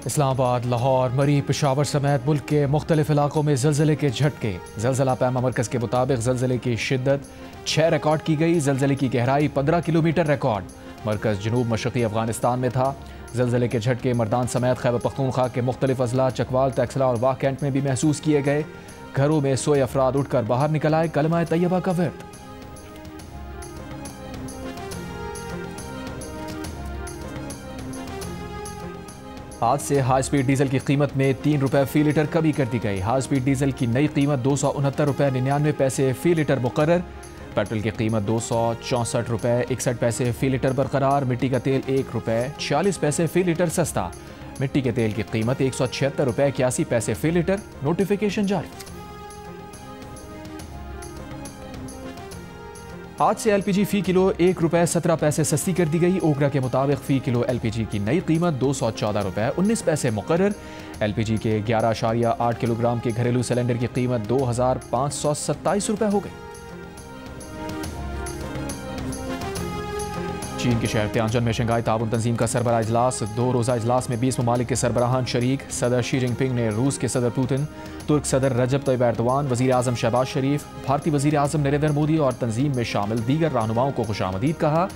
इस्लामाबाद, लाहौर, मरी, पेशावर समेत मुल्क के मुख्तलिफ इलाकों में ज़लज़ले के झटके। ज़लज़ला पैमा मरकज़ के मुताबिक ज़लज़ले की शिद्दत 6 रिकॉर्ड की गई। ज़लज़ले की गहराई 15 किलोमीटर रिकॉर्ड। मरकज़ जनूब मशरक़ी अफगानिस्तान में था। ज़लज़ले के झटके मर्दान समेत खैबर पख्तूनख्वा के मुख्तलिफ अजला, चकवाल, तैक्सला और वाह कैंट में भी महसूस किए गए। घरों में सोए अफराद उठकर बाहर निकल आए, कलमा तैयबा का विर्द। आज से हाई स्पीड डीजल की कीमत में 3 रुपये फ़ी लीटर कमी कर दी गई। हाई स्पीड डीजल की नई कीमत 269 रुपये 99 पैसे फ़ी लीटर मुकर्रर। पेट्रोल की कीमत 264 रुपये 61 पैसे फ़ी लीटर बरकरार। मिट्टी का तेल 1 रुपये 46 पैसे फ़ी लीटर सस्ता। मिट्टी के तेल की कीमत 176 रुपये 81 पैसे फ़ी लीटर। नोटिफिकेशन जारी। आज से एलपीजी फ़ी किलो 1 रुपये 17 पैसे सस्ती कर दी गई। ओकरा के मुताबिक फ़ी किलो एलपीजी की नई कीमत 214 रुपये 19 पैसे मुकर्रर। एलपीजी के 11.8 किलोग्राम के घरेलू सिलेंडर की कीमत 2527 रुपये हो गई। चीन के शहर त्यानजन में शंघाई ताउन तंजीम का सरबराह इजलास। 2 रोज़ा इजलास में 20 ममालिक के सरबराहान शरीक। सदर शी जिनपिंग ने रूस के सदर पुतिन, तुर्क सदर रजब तैयब एर्दोआन, वज़ीर आज़म शहबाज शरीफ, भारतीय वज़ीर आज़म नरेंद्र मोदी और तंजीम में शामिल दीगर रहनुमाओं को खुशामदीद कहा।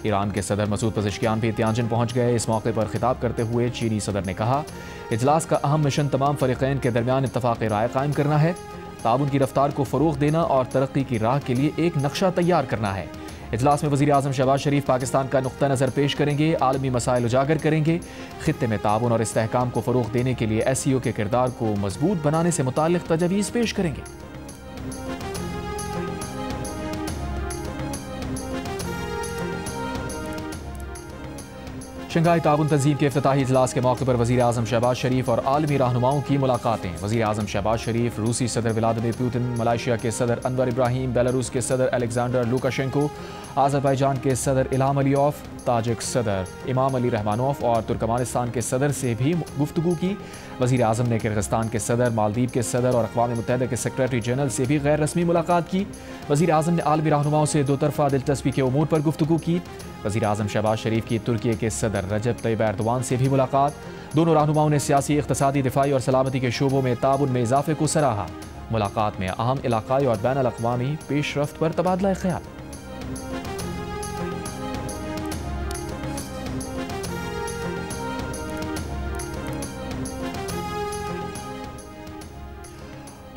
ईरान के सदर मसूद पज़ेश्कियान भी त्यानजन पहुँच गए। इस मौके पर खिताब करते हुए चीनी सदर ने कहा, इजलास का अहम मिशन तमाम फ़रीक़ैन के दरमियान इत्तफ़ाक़ राय कायम करना है, ताउन की रफ्तार को फ़रोग़ देना और तरक्की की राह के लिए एक नक्शा तैयार करना है। इजलास में वज़ीर आज़म शहबाज शरीफ पाकिस्तान का नुक्ता नज़र पेश करेंगे, आलमी मसाइल उजागर करेंगे, खित्ते में ताउन और इस्तेहकाम को फ़रोग़ देने के लिए SCO के किरदार को मजबूत बनाने से मुताल्लिक़ तजवीज़ पेश करेंगे। शंघाई ताउन तंजीम के इफ्तिताही इजलास के मौके पर वज़ीर आज़म शहबाज शरीफ और आलमी रहनुमाओं की मुलाकातें। वज़ीर आज़म शहबाज शरीफ रूसी सदर व्लादिमीर पुतिन, मलेशिया के सदर अनवर इब्राहिम, बेलारूस के सदर अलेक्जेंडर लुकाशेंको, आज़रबाईजान के सदर इल्हाम अलीयॉफ, ताजिक सदर इमाम अली रहमानोफ और तुर्कमानिस्तान के सदर से भी गुफ्तगू की। वज़ीर आज़म ने किर्गिस्तान के सदर, मालदीव के सदर और अक़वाम मुत्तहिदा के सेक्रेटरी जनरल से भी गैर रस्मी मुलाकात की। वज़ीर आज़म ने आलमी रहनुमाओं से दो तरफ़ा दिलचस्पी के उमूर पर गुफ्तगू की। वज़ीर आज़म शहबाज शरीफ की तुर्की के सदर रजब तैयब एर्दोआन से भी मुलाकात। दोनों रहनुमाओं ने सियासी, इक़्तिसादी, दिफाई और सलामती के शोबों में ताउन में इजाफे को सराहा। मुलाकात में अहम इलाक़ाई और बैन अल-अक़वामी पेशरफ्त पर तबादला ख्याल।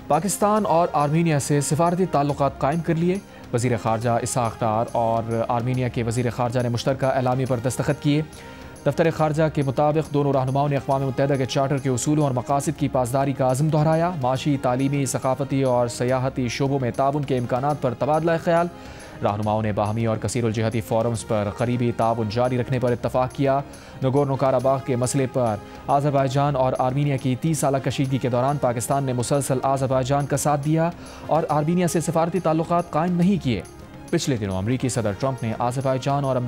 पाकिस्तान और आर्मीनिया से सिफारती ताल्लुकात कायम कर लिए। वज़ीर ख़ारजा इसहाक़ डार और आर्मीनिया के वज़ीर ख़ारजा ने मुश्तरका एलामी पर दस्तखत किए। दफ्तर ख़ारजा के मुताबिक दोनों रहनुमाओं ने अक़वाम मुत्तहिदा के चार्टर के उसूलों और मक़ासिद की पासदारी का आज़म दोहराया। माशी, तालीमी, सक़ाफ़ती और सयाहती शोबों में ताउन के इम्कानात पर तबादला ख्याल। रहनुमाओं ने बाहमी और कसीरुल जिहती फ़ोरम्स पर करीबी ताउन जारी रखने पर इत्तफ़ाक़ किया। नगोर्नो काराबाख के मसले पर आज़रबाईजान और आर्मीनिया की 30 साला कशीदगी के दौरान पाकिस्तान ने मुसलसल आज़रबाईजान का साथ दिया और आर्मीनिया से सिफारती ताल्लुकात कायम नहीं किए। पिछले दिनों अमरीकी सदर ट्रंप ने आज़रबाईजान और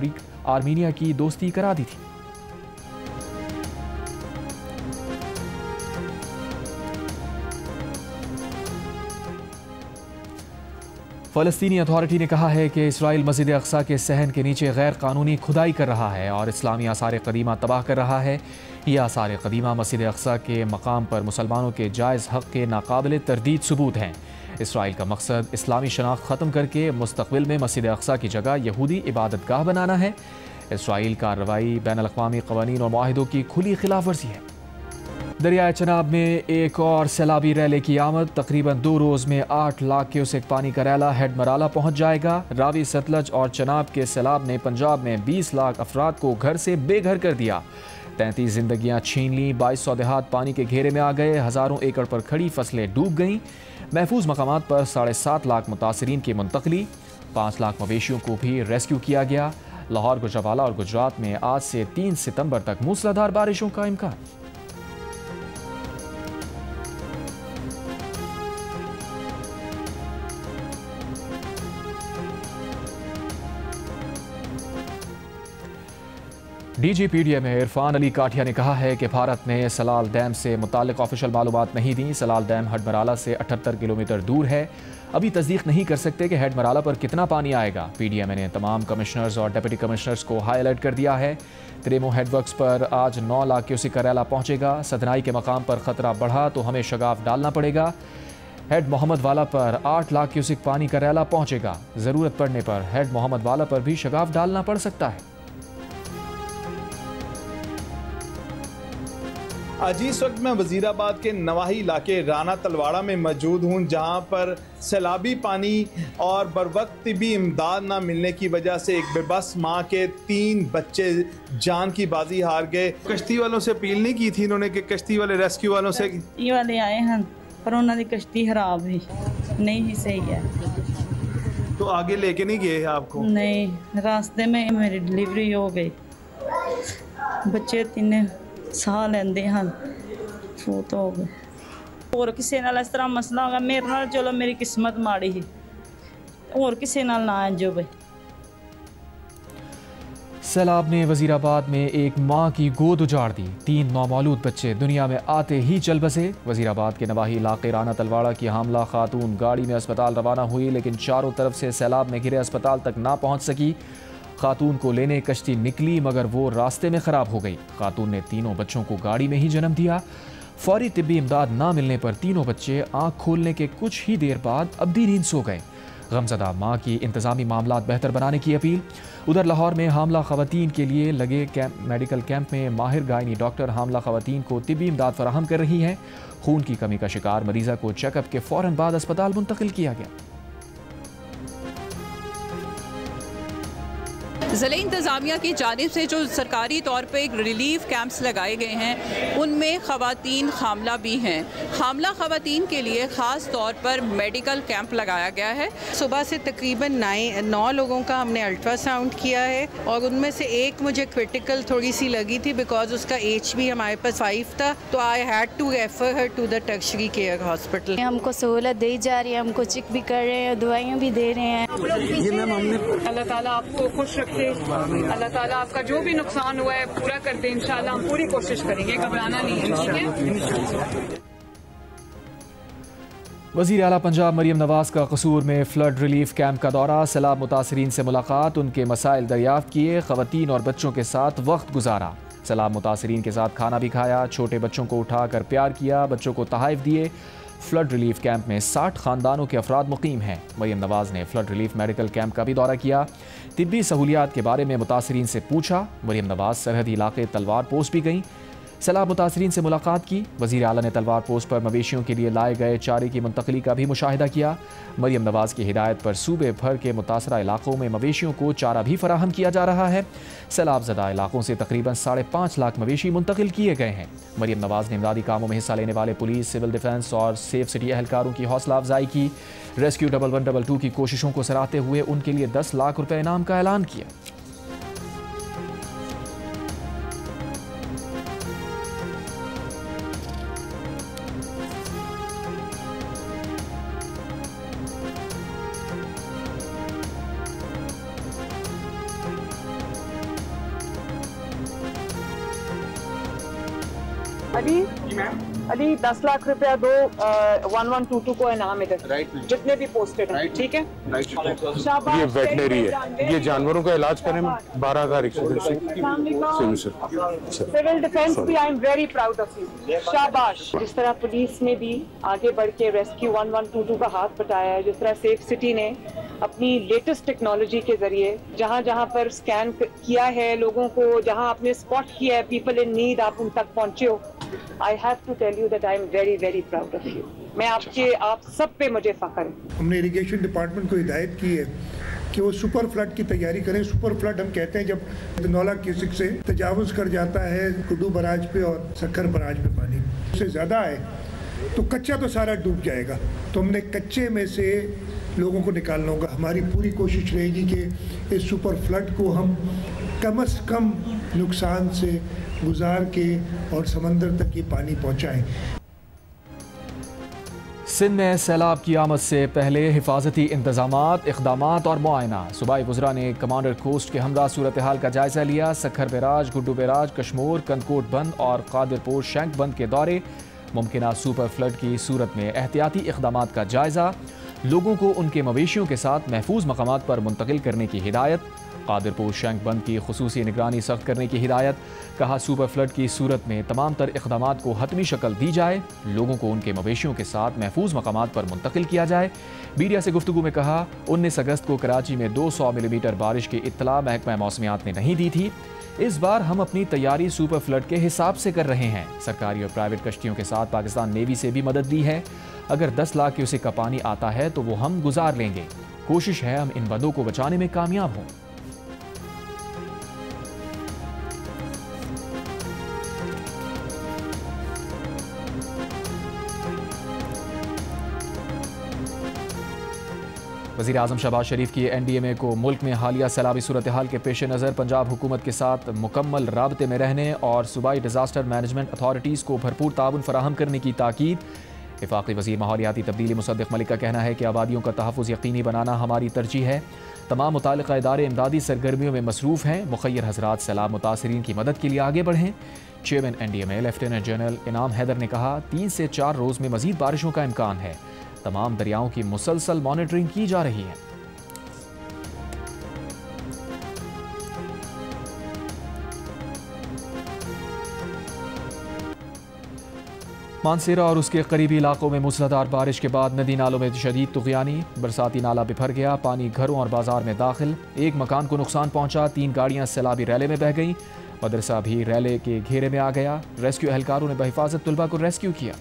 आर्मीनिया की दोस्ती करा दी थी। फ़लस्तीनी अथॉरिटी ने कहा है कि इसराइल मस्जिद अक़सा के सहन के नीचे गैर कानूनी खुदाई कर रहा है और इस्लामी आसार क़दीमा तबाह कर रहा है। ये आसार क़दीमा मस्जिद अक़सा के मकाम पर मुसलमानों के जायज़ हक़ के नाकाबिल तरदीद सबूत हैं। इसराइल का मकसद इस्लामी शनाख्त ख़त्म करके मुस्तक़बिल में मस्जिद अक़सा की जगह यहूदी इबादतगाह बनाना है। इसराइल का कार्रवाई बैन अल-अक़वामी क़वानीन और मुआहिदों की खुली खिलाफ वर्जी है। दरियाए चनाब में एक और सैलाबी रैले की आमद। तकरीबन 2 रोज़ में 8 लाख क्यूसेक पानी का रैला हेड मराला पहुँच जाएगा। रावी, सतलज और चनाब के सैलाब ने पंजाब में 20 लाख अफराद को घर से बेघर कर दिया। 33 जिंदगियाँ छीन लीं। 2200 देहात पानी के घेरे में आ गए। हज़ारों एकड़ पर खड़ी फसलें डूब गईं। महफूज मकामात पर 7.5 लाख मुतासरीन की मुंतकली। 5 लाख मवेशियों को भी रेस्क्यू किया गया। लाहौर, गुजरावाला और गुजरात में आज से 3 सितंबर तक मूसलाधार बारिशों का इम्कान। DGPDM इरफान अली काठिया ने कहा है कि भारत ने सलाल डैम से मुताल्लिक़ ऑफिशियल मालूमात नहीं दी। सलाल डैम हडमराला से 78 किलोमीटर दूर है। अभी तस्दीक नहीं कर सकते कि हेडमराला पर कितना पानी आएगा। PDM ने तमाम कमिश्नर्स और डिप्टी कमिश्नर्स को हाई अलर्ट कर दिया है। त्रेमो हेडवर्क्स पर आज 9 लाख क्यूसिक करेला पहुँचेगा। सदनाई के मकाम पर ख़तरा बढ़ा तो हमें शगाफ डालना पड़ेगा। हेड मोहम्मद वाला पर 8 लाख क्यूसिक पानी करेला पहुँचेगा। ज़रूरत पड़ने पर हेड मोहम्मद वाला पर भी शगाफ डालना पड़ सकता है। आज इस वक्त मैं वजीराबाद के नवाही इलाके राना तलवाड़ा में मौजूद हूँ, जहाँ पर सैलाबी पानी और बरवक्त भी इमदाद ना मिलने की वजह से एक बेबस माँ के 3 बच्चे जान की बाजी हार गए। कश्ती वालों से अपील नहीं की थी इन्होंने कि कश्ती वाले रेस्क्यू वालों से ये वाले आए हैं पर उन्होंने कश्ती खराब है, नहीं ही सही है। तो आगे लेके नहीं गए आपको? नहीं, रास्ते में मेरी डिलीवरी हो गई। बच्चे 3 ਸਾਹ ਲੈਂਦੇ ਹਨ, ਫੋਤ ਹੋ ਗਏ। ਹੋਰ ਕਿਸੇ ਨਾਲ ਇਸ ਤਰ੍ਹਾਂ ਮਸਲਾ ਹੋਗਾ, ਮੇਰੇ ਨਾਲ ਚਲੋ ਮੇਰੀ किस्मत ਮਾੜੀ ਸੀ, ਹੋਰ ਕਿਸੇ ਨਾਲ ना इंज होवे। सैलाब ने वजीराबाद में एक माँ की गोद उजाड़ दी। 3 नौमौलूद बच्चे दुनिया में आते ही चल बसे। वजीराबाद के नवाही इलाके राना तलवाड़ा की हामला खातून गाड़ी में अस्पताल रवाना हुई, लेकिन चारों तरफ से सैलाब में घिरे अस्पताल तक ना पहुँच सकी। खातून को लेने कश्ती निकली मगर वो रास्ते में ख़राब हो गई। खातून ने 3 बच्चों को गाड़ी में ही जन्म दिया। फौरी तिब्बी इमदाद ना मिलने पर 3 बच्चे आँख खोलने के कुछ ही देर बाद अब्दी नींद सो गए। गमज़दा माँ की इंतज़ामी मामलात बेहतर बनाने की अपील। उधर लाहौर में हामला ख़वातीन के लिए लगे मेडिकल कैंप में माहिर गायनी डॉक्टर हामला ख़वातीन को तिब्बी इमदाद फराहम कर रही हैं। खून की कमी का शिकार मरीज़ा को चेकअप के फ़ौरन बाद अस्पताल मुंतकिल किया गया। ज़िले इंतज़ामिया की जानिब से जो सरकारी तौर पर एक रिलीफ कैंप्स लगाए गए हैं, उनमें ख़वातीन हामला भी हैं। हामला ख़वातीन के लिए ख़ास तौर पर मेडिकल कैंप लगाया गया है। सुबह से तकरीबन 9 लोगों का हमने अल्ट्रासाउंड किया है और उनमें से एक मुझे क्रिटिकल थोड़ी सी लगी थी बिकॉज उसका एज भी हमारे पास 5 था, तो I had to refer her to the tertiary care hospital. हमको सहूलत दी जा रही है, हमको चेक भी कर रहे हैं, दवाइयाँ भी दे रहे हैं। अल्लाह ताला आपको खुश रखे, अल्लाह ताला आपका जो भी नुकसान हुआ है पूरा कर दे। इंशाल्लाह हम पूरी कोशिश करेंगे, घबराना नहीं है, ठीक है। वज़ीर आला पंजाब मरियम नवाज का कसूर में फ्लड रिलीफ कैंप का दौरा। सैलाब मुतासरीन से मुलाकात, उनके मसाइल दरियाफ्त किए, ख़वातीन और बच्चों के साथ वक्त गुजारा। सैलाब मुतासरीन के साथ खाना भी खाया, छोटे बच्चों को उठाकर प्यार किया, बच्चों को तहाइफ दिए। फ्लड रिलीफ कैंप में 60 ख़ानदानों के अफराद मुकीम हैं। मरियम नवाज ने फ्लड रिलीफ मेडिकल कैंप का भी दौरा किया, तिब्बी सहूलियात के बारे में मुतासरीन से पूछा। मरियम नवाज सरहदी इलाके तलवार पोस्ट भी गईं, सैलाब मुतासरीन से मुलाकात की। वज़ीर आला ने तलवार पोस्ट पर मवेशियों के लिए लाए गए चारे की मुंतकली का भी मुशाहिदा किया। मरियम नवाज की हिदायत पर सूबे भर के मुतासरा इलाकों में मवेशियों को चारा भी फराहम किया जा रहा है। सैलाब ज़दा इलाकों से तकरीबन 5.5 लाख मवेशी मुंतकिल किए गए हैं। मरियम नवाज ने इमदादी कामों में हिस्सा लेने वाले पुलिस, सिविल डिफेंस और सेफ सिटी एहलकारों की हौसला अफजाई की। रेस्क्यू 1122 की कोशिशों को सराहते हुए उनके लिए 10 लाख रुपए इनाम का ऐलान किया। अली 10 लाख रुपया दो, 1122 को इनाम इधर जितने भी पोस्टेड हैं, ठीक है। ये वेटनरी है, ये जानवरों का इलाज करने में 12,000 सिविल डिफेंस भी आई am very proud of you, शाबाश। जिस तरह पुलिस ने भी आगे बढ़ के रेस्क्यू 1122 का हाथ बटाया है, जिस तरह सेफ सिटी ने अपनी लेटेस्ट टेक्नोलॉजी के जरिए जहाँ जहाँ पर स्कैन किया है लोगों को, जहाँ आपने स्पॉट किया है पीपल इन नीड, आप उन तक पहुँचे हो। I have to tell you that I am very very proud of you. मैं आप सब पे मुझे फख्र है। हमने इरिगेशन डिपार्टमेंट को हिदायत की है कि वो सुपर फ्लड की तैयारी करें। सुपर फ्लड हम कहते हैं जब 9 लाख क्यूसिक से तजावुज कर जाता है कुडू बराज पे और सक्कर बराज पे पानी उससे ज़्यादा आए तो कच्चा तो सारा डूब जाएगा। तो हमने कच्चे में से लोगों को निकालना होगा। हमारी पूरी कोशिश रहेगी कि इस सुपर फ्लड को हम कम से कम नुकसान से गुजार के और समंदर तक ये पानी पहुँचाएँ। सिंध में सैलाब की आमद से पहले हिफाजती इंतजामात, इक़दामात और मुआयना। सूबाई वज़रा ने कमांडर कोस्ट के हमरा सूरत हाल का जायजा लिया। सखर बैराज, गुड्डू बैराज, कश्मोर, कनकोट बंद और कादिरपुर शैंक बंद के दौरे। मुमकिना सुपर फ्लड की सूरत में एहतियाती इक़दामात का जायजा। लोगों को उनके मवेशियों के साथ महफूज मकामात पर मुंतकिल करने की हिदायत। कादिरपुर शैंक बंद की खुसूसी निगरानी सख्त करने की हिदायत। कहा सुपर फ्लड की सूरत में तमाम तर इक़दामात को हतमी शक्ल दी जाए। लोगों को उनके मवेशियों के साथ महफूज मकामात पर मुंतकिल किया जाए। मीडिया से गुफ्तगू में कहा 19 अगस्त को कराची में 200 मिलीमीटर बारिश की इत्तला महकमा मौसमियात ने नहीं दी थी। इस बार हम अपनी तैयारी सुपर फ्लड के हिसाब से कर रहे हैं। सरकारी और प्राइवेट कश्तियों के साथ पाकिस्तान नेवी से भी मदद ली है। अगर 10 लाख क्यूसेक का पानी आता है तो वो हम गुजार लेंगे। कोशिश है हम इन बंदों को बचाने में कामयाब हों। वज़ीर आज़म शहबाज शरीफ की NDMA को मुल्क में हालिया सैलाबी सूरत हाल के पेश नज़र पंजाब हुकूमत के साथ मुकम्मल राबते में रहने और सूबाई डिज़ास्टर मैनेजमेंट अथॉरिटीज़ को भरपूर ताउन फराहम करने की ताकीद। वफाकी वज़ीर माहौलियाती तब्दीली मुसद्दिक़ मलिक का कहना है कि आबादियों का तहफ़्फ़ुज़ यकीनी बनाना हमारी तरजीह है। तमाम मुताल्लिक़ा इदारे इमदादी सरगर्मियों में मसरूफ़ हैं। मुख़य्यर हज़रात सैलाब मुतासरीन की मदद के लिए आगे बढ़ें। चेयरमैन NDMA लेफ्टिनेंट जनरल इनाम हैदर ने कहा 3 से 4 रोज़ में मज़ीद बारिशों का इम्कान है। तमाम दरियाओं की मुसलसल मॉनिटरिंग की जा रही है। मानसेरा और उसके करीबी इलाकों में मूसलाधार बारिश के बाद नदी नालों में शदीद तुग़यानी। बरसाती नाला बिफर गया, पानी घरों और बाजार में दाखिल। एक मकान को नुकसान पहुंचा, 3 गाड़ियां सैलाबी रैले में बह गईं। मदरसा भी रैले के घेरे में आ गया। रेस्क्यू एहलकारों ने बहिफाजत तुलबा को रेस्क्यू किया।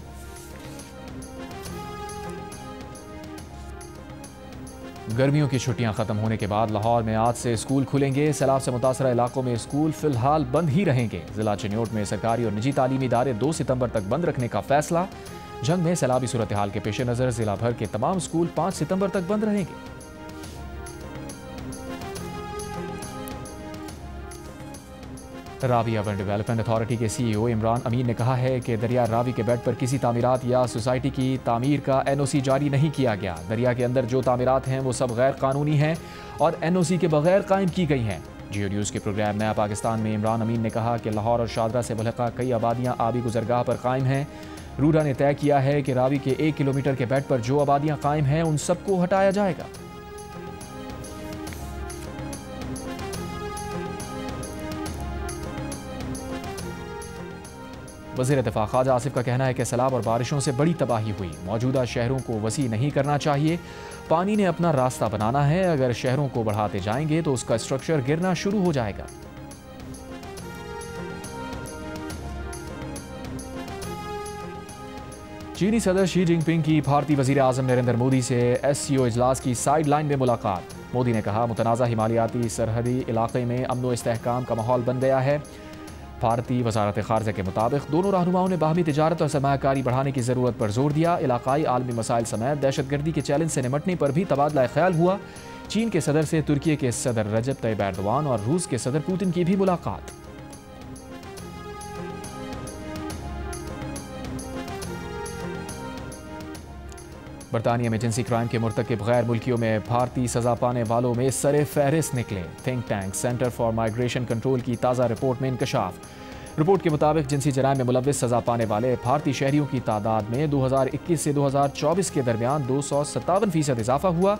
गर्मियों की छुट्टियां खत्म होने के बाद लाहौर में आज से स्कूल खुलेंगे। सैलाब से मुतासरा इलाकों में स्कूल फिलहाल बंद ही रहेंगे। जिला चिन्योट में सरकारी और निजी तालीमी इदारे 2 सितंबर तक बंद रखने का फैसला। जंग में सैलाबी सूरत हाल के पेश नज़र जिला भर के तमाम स्कूल 5 सितंबर तक बंद रहेंगे। रावी अर्बन डेवलपमेंट अथॉरिटी के CEO इमरान अमीन ने कहा है कि दरिया रावी के बेड पर किसी तामीरात या सोसाइटी की तामीर का NOC जारी नहीं किया गया। दरिया के अंदर जो तामीरात हैं वो सब गैर कानूनी हैं और NOC के बगैर कायम की गई हैं। जियो न्यूज़ के प्रोग्राम नया पाकिस्तान में इमरान अमीन ने कहा कि लाहौर और शादरा से मुल्हका कई आबादियाँ आबी गुजरगाह पर कायम हैं। रूडा ने तय किया है कि रावी के 1 किलोमीटर के बेड पर जो आबादियाँ कायम हैं उन सबको हटाया जाएगा। वज़ीर दिफ़ा ख्वाजा आसिफ का कहना है कि सैलाब और बारिशों से बड़ी तबाही हुई। मौजूदा शहरों को वसी नहीं करना चाहिए। पानी ने अपना रास्ता बनाना है। अगर शहरों को बढ़ाते जाएंगे तो उसका स्ट्रक्चर गिरना शुरू हो जाएगा। चीनी सदर शी जिनपिंग की भारतीय वज़ीर आज़म नरेंद्र मोदी से SCO इजलास की साइड लाइन में मुलाकात। मोदी ने कहा मुतनाज़ा हिमालयाती सरहदी इलाके में अमन व इस्तेहकाम का माहौल बन गया है। भारतीय वजारत ख़ारजा के मुताबिक दोनों रहनुमाओं ने बाहमी तिजारत और सरमायाकारी बढ़ाने की ज़रूरत पर जोर दिया। इलाकाई आलमी मसाइल समेत दहशतगर्दी के चैलेंज से निपटने पर भी तबादला ख्याल हुआ। चीन के सदर से तुर्की के सदर रजब तैयब एर्दोआन और रूस के सदर पुतिन की भी मुलाकात। बरतानिया में जिनसी क्राइम के मुर्तकिब गैर मुल्कियों में भारतीय सजा पाने वालों में सरे फहरिस्त निकले। Think tank centre for migration control की ताज़ा रिपोर्ट में इंकशाफ। रिपोर्ट के मुताबिक जिनसी जराइम में मुलव्विस सजा पाने वाले भारतीय शहरियों की तादाद में 2021 से 2024 के दरमियान 257% इजाफा हुआ।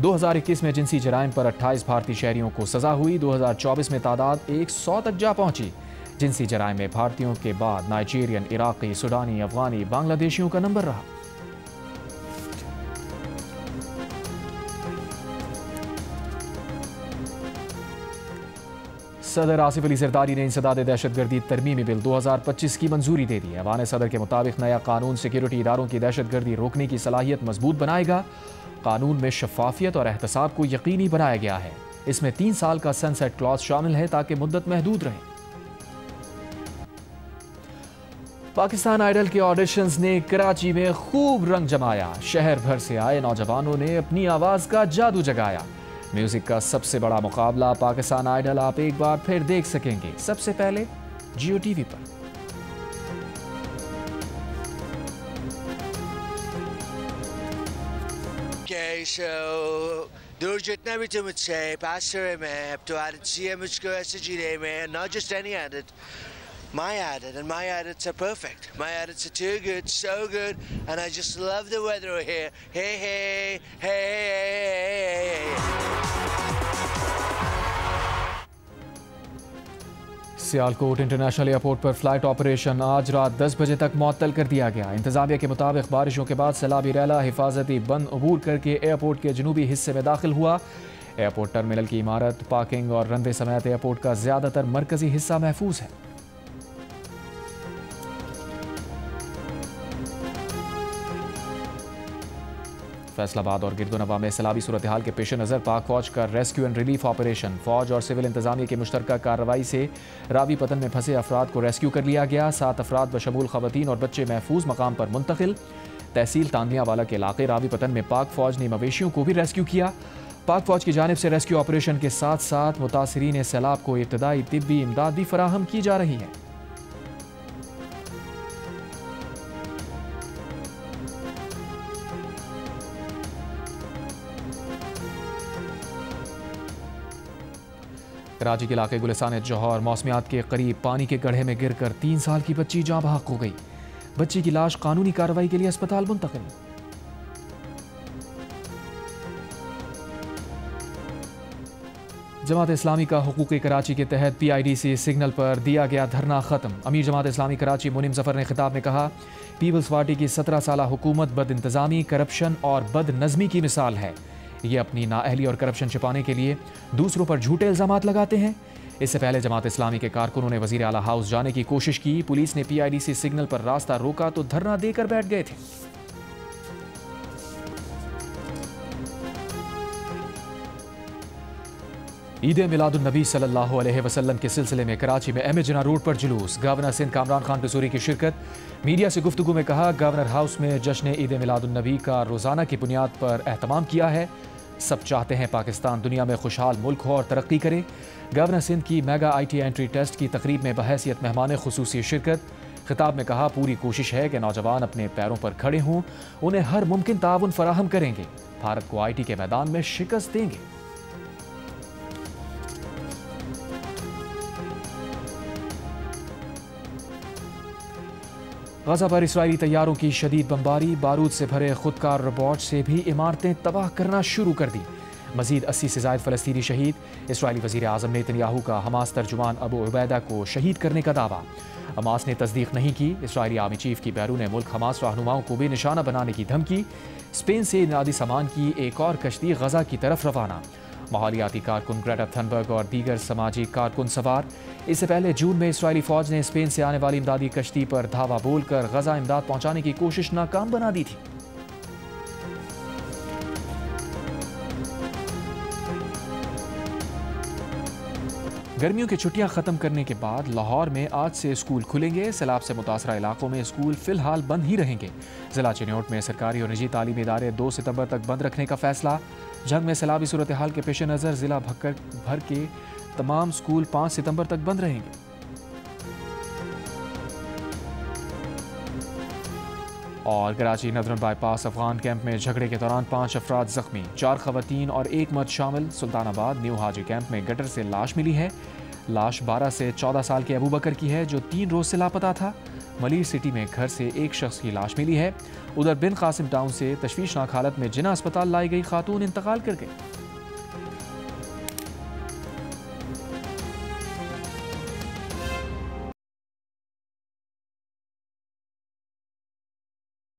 2021 में जिनसी जराइम पर 28 भारतीय शहरियों को सजा हुई। 2024 में तादाद 100 तक जा पहुंची। जिनसी जराइम में भारतीयों के बाद नाइजीरियन, इराकी, सुडानी, अफगानी, बांग्लादेशियों का नंबर रहा। सदर आसिफ अली जरदारी ने इंसदाद दहशतगर्दी तरमीमी बिल 2025 की मंजूरी दे दी। ऐवान सदर के मुताबिक नया कानून सिक्योरिटी इदारों की दहशतगर्दी रोकने की सलाहियत मजबूत बनाएगा। कानून में शफाफियत और एहतसाब को यकीनी बनाया गया है। इसमें 3 साल का सनसेट क्लॉज शामिल है ताकि मुद्दत महदूद रहे। पाकिस्तान आइडल के ऑडिशंस ने कराची में खूब रंग जमाया। शहर भर से आए नौजवानों ने अपनी आवाज का जादू जगाया। म्यूजिक का सबसे बड़ा मुकाबला पाकिस्तान आइडल आप एक बार फिर देख सकेंगे, सबसे पहले जियो टीवी पर। so दूर जितना भी तुम मुझसे पास रहे मैं अब तो आदत सी है मुझको ऐसे जीने में, not just any adit, my adit, and my adits are perfect. My adits are too good, so good, and I just love the weather here. Hey, hey, hey, hey, hey, hey. Sialkot international airport पर flight operation आज रात 10 बजे तक मुअत्तल कर दिया गया। इंतजामिया के मुताबिक बारिशों के बाद सैलाबी रैला हिफाजती बंद अबूर करके एयरपोर्ट के जनूबी हिस्से में दाखिल हुआ। एयरपोर्ट टर्मिनल की इमारत, पार्किंग और रनवे समेत एयरपोर्ट का ज्यादातर मरकजी हिस्सा महफूज है। फैसलाबाद और गिरदोनवा में सैलाबी सूरत हाल के पेश नज़र पाक फौज का रेस्क्यू एंड रिलीफ ऑपरेशन, फौज और सिविल इंतजामिया की मुश्तरका कार्रवाई से रावी पतन में फंसे अफराद को रेस्क्यू कर लिया गया। 7 अफराद बशमूल खवातीन और बच्चे महफूज मकाम पर मुंतकिल। तहसील तांदियावाला के इलाके रावी पतन में पाक फौज ने मवेशियों को भी रेस्क्यू किया। पाक फौज की जानिब से रेस्क्यू ऑपरेशन के साथ साथ मुतासरीन सैलाब को इब्तदाई तिब्बी इमदाद भी फराहम की जा रही है। कराची के इलाके गुलिस्तान जौहर मौसमियात के करीब पानी के गड्ढे में गिरकर 3 साल की बच्ची जाँ बहक हो गई। बच्ची की लाश कानूनी कार्रवाई के लिए अस्पताल मुंतकिल। जमात इस्लामी का हुकूक कराची के तहत PIDC सिग्नल पर दिया गया धरना खत्म। अमीर जमात इस्लामी कराची मुनीम जफर ने खिताब में कहा, पीपल्स पार्टी की 17 साला हुकूमत बद इंतजामी, करप्शन और बद नज़मी की मिसाल है। ये अपनी नाअहली और करप्शन छिपाने के लिए दूसरों पर झूठे इल्जामात लगाते हैं। इससे पहले जमात इस्लामी के कारकुनों ने वजीर आला हाउस जाने की कोशिश की। पुलिस ने PIDC सिग्नल पर रास्ता रोका तो धरना देकर बैठ गए थे। ईद मिलादुन नबी सल्लल्लाहु अलैहि वसल्लम के सिलसिले में कराची में अहमद जिन्ना रोड पर जुलूस। गवर्नर सिंध कामरान खान कसूरी की शिरकत। मीडिया से गुफ्तगू में कहा, गवर्नर हाउस में जश्न ईद मिलादुन नबी का रोज़ाना की बुनियाद पर एहतमाम किया है। सब चाहते हैं पाकिस्तान दुनिया में खुशहाल मुल्क हो और तरक्की करे। गवर्नर सिंध की मेगा IT एंट्री टेस्ट की तकरीब में बहैसियत मेहमान खुसूसी शिरकत। खिताब में कहा, पूरी कोशिश है कि नौजवान अपने पैरों पर खड़े हों, उन्हें हर मुमकिन ताउन फराहम करेंगे। भारत को IT के मैदान में शिकस्त देंगे। गजा पर इसराइली तैयारों की शदीद बमबारी, बारूद से भरे खुदकार रोबोट से भी इमारतें तबाह करना शुरू कर दी। मजीद 80 से ज़ायद फ़लस्तीनी शहीद। इसराइली वज़ीर आज़म नेतन्याहू का हमास तर्जुमान अबू उबैदा को शहीद करने का दावा। हमास ने तस्दीक नहीं की। इसराइली आर्मी चीफ की बैरून मुल्क हमास रहनुमाओं को भी निशाना बनाने की धमकी। स्पेन से इमदादी सामान की एक और कश्ती गजा की तरफ रवाना। माहौलियाती कारकुन ग्रेटा थनबर्ग और दीगर समाजी कारकुन सवार। इससे पहले जून में इसराइली फौज ने स्पेन से आने वाली इमदादी कश्ती पर धावा बोलकर गजा इमदाद पहुंचाने की कोशिश नाकाम बना दी थी। गर्मियों की छुट्टियां खत्म करने के बाद लाहौर में आज से स्कूल खुलेंगे। सैलाब से मुतासरा इलाकों में स्कूल फिलहाल बंद ही रहेंगे। जिला चिन्योट में सरकारी और निजी तालीमी इदारे 2 सितंबर तक बंद रखने का फैसला। जंग में सैलाबी सूरत हाल के पेश नज़र जिला भर के तमाम स्कूल 5 सितंबर तक बंद रहेंगे। और कराची नदरन बाईपास अफगान कैंप में झगड़े के दौरान 5 अफराद जख्मी, 4 खवातीन और 1 मर्द शामिल। सुल्तानाबाद न्यू हाजी कैंप में गटर से लाश मिली है। लाश 12 से 14 साल के अबू बकर की है जो 3 रोज से लापता था। मलीर सिटी में घर से एक शख्स की लाश मिली है। उधर बिन कासिम टाउन से तशवीशनाक हालत में जिना अस्पताल लाई गई खातून इंतकाल कर गई।